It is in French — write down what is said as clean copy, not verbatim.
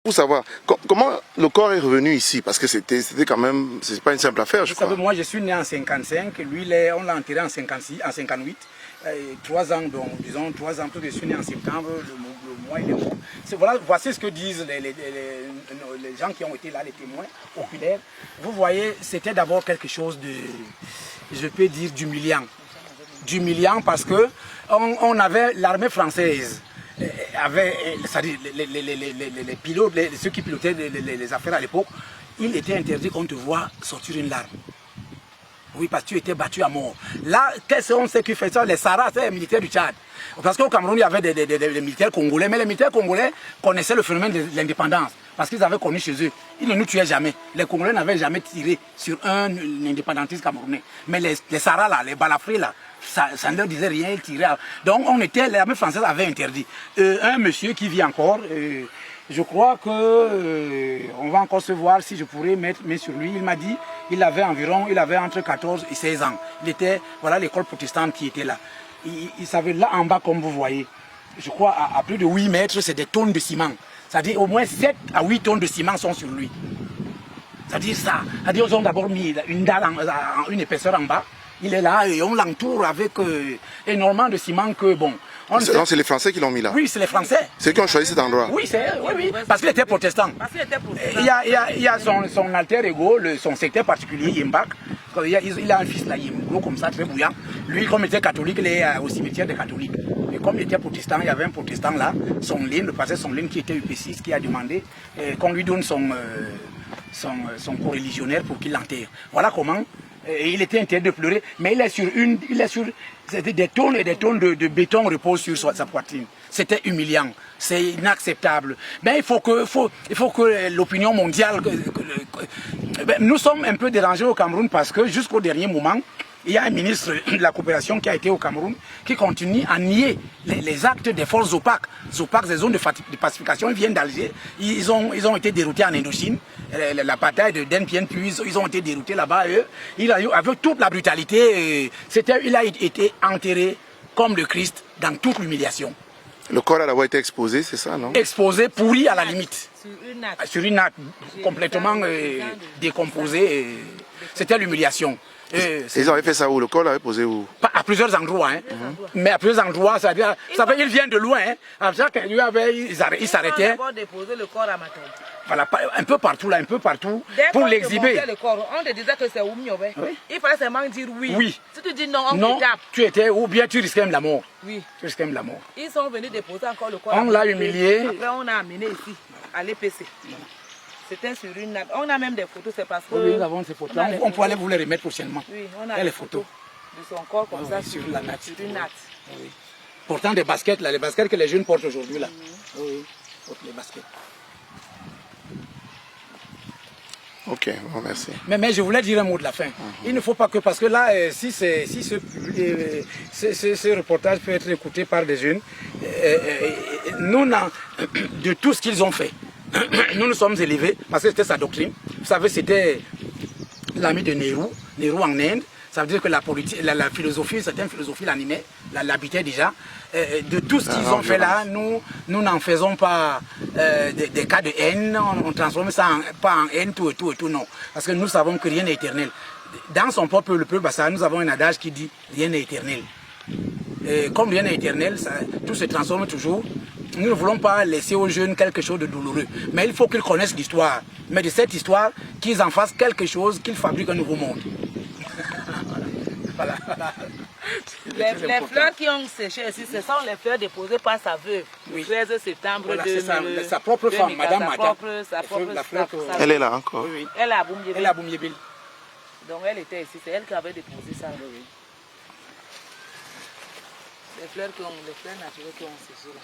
Pour savoir comment le corps est revenu ici, parce que c'était quand même, c'est pas une simple affaire, je crois. Savez, moi je suis né en 55, lui on l'a enterré en 56, en 58. 3 ans, donc disons 3 ans, je suis né en septembre, le mois il est mort. Voilà, voici ce que disent les gens qui ont été là, les témoins oculaires. Vous voyez, c'était d'abord quelque chose de, je peux dire, d'humiliant. D'humiliant parce que on avait l'armée française. C'est-à-dire les pilotes, ceux qui pilotaient les affaires à l'époque, il était interdit qu'on te voit sortir une larme. Oui, parce que tu étais battu à mort. Là, qu'est-ce qu'on sait qui fait ça? Les Sahara, c'est les militaires du Tchad. Parce qu'au Cameroun, il y avait des militaires congolais, mais les militaires congolais connaissaient le phénomène de l'indépendance, parce qu'ils avaient connu chez eux. Ils ne nous tuaient jamais. Les Congolais n'avaient jamais tiré sur un indépendantiste camerounais. Mais les Sahara, là, les balafrés, là, ça ne leur disait rien, ils tiraient. Donc, l'armée française avait interdit. Un monsieur qui vit encore, je crois que on va encore se voir si je pourrais mettre sur lui. Il m'a dit il avait entre 14 et 16 ans. Il était, voilà l'école protestante qui était là. Il savait là en bas comme vous voyez. Je crois à plus de 8 mètres, c'est des tonnes de ciment. C'est-à-dire au moins 7 à 8 tonnes de ciment sont sur lui. C'est-à-dire ça. C'est-à-dire ils ont d'abord mis une dalle, une épaisseur en bas. Il est là et on l'entoure avec énormément de ciment que bon. C'est les Français qui l'ont mis là. Oui, c'est les Français. C'est eux qui ont choisi cet endroit. Oui, oui, parce qu'il était protestant. Il y a son alter ego, son secteur particulier, Yimbak. Il a un fils là, Yimbo, comme ça, très bouillant. Lui, comme il était catholique, il est au cimetière des catholiques. Et comme il était protestant, il y avait un protestant là, le pasteur Sonlin qui était UP6, qui a demandé qu'on lui donne son coreligionnaire pour qu'il l'enterre. Voilà comment. Et il était interdit de pleurer, mais il est sur des tonnes et des tonnes de béton reposent sur sa poitrine. C'était humiliant, c'est inacceptable. Mais il faut que l'opinion mondiale... nous sommes un peu dérangés au Cameroun parce que jusqu'au dernier moment, il y a un ministre de la coopération qui a été au Cameroun qui continue à nier les actes des forces opaques. Zopac, des zones de pacification, ils viennent d'Alger. Ils ont été déroutés en Indochine. La bataille de Den Bien Phu, ils ont été déroutés là-bas. Avec toute la brutalité, il a été enterré comme le Christ dans toute l'humiliation. Le corps a d'abord été exposé, c'est ça, non? Exposé, pourri à la limite. Sur une natte. Complètement décomposé. C'était l'humiliation. Ils avaient fait ça où? Le corps l'avait posé où? À plusieurs endroits, hein. Mais à plusieurs endroits, c'est-à-dire, il vient de loin. Hein. À chaque lieu, il s'arrêtait. Ils ont d'abord déposé le corps à Matambi. Voilà, un peu partout, là, un peu partout, pour l'exhiber. On te disait que c'est Oumniobé. Oui. Il fallait seulement dire oui. Oui. Si tu dis non, on te tape. Tu étais, ou bien tu risquais même la mort. Oui. Tu risquais même la mort. Ils sont venus déposer encore le corps. On l'a humilié. Après, on a amené ici, à l'EPC. C'était sur une natte. On a même des photos, c'est parce que... Oui, nous avons ces photos. On peut aller vous les remettre prochainement. Oui, on a les photos de son corps comme ça sur la natte. Sur une natte. Oui. Pourtant des baskets, là, les baskets que les jeunes portent aujourd'hui, là. Oui, portent les baskets. Ok, bon, merci. Mais je voulais dire un mot de la fin. Il ne faut pas que, parce que là, si ce reportage peut être écouté par des jeunes, nous, de tout ce qu'ils ont fait, nous nous sommes élevés, parce que c'était sa doctrine. Vous savez, c'était l'ami de Nehru en Inde. Ça veut dire que la philosophie, certaines philosophies l'animaient, l'habitaient déjà. De tout ce qu'ils ont fait là, nous n'en faisons pas des cas de haine, on ne transforme ça pas en haine, tout, non. Parce que nous savons que rien n'est éternel. Dans son peuple, le peuple Bassa, nous avons un adage qui dit rien n'est éternel. Comme rien n'est éternel, tout se transforme toujours. Nous ne voulons pas laisser aux jeunes quelque chose de douloureux. Mais il faut qu'ils connaissent l'histoire. Mais de cette histoire, qu'ils en fassent quelque chose, qu'ils fabriquent un nouveau monde. Voilà. Les fleurs qui ont séché ici, ce sont les fleurs déposées par sa veuve. Oui. Le 13 septembre Voilà, 2000. sa propre femme, Madame Mata. Elle est là encore. Oui. Elle est à Boumiebil. Elle est à Boumiebil. Donc elle était ici, c'est elle qui avait déposé ça. Oui. Les fleurs naturelles qui ont séché là.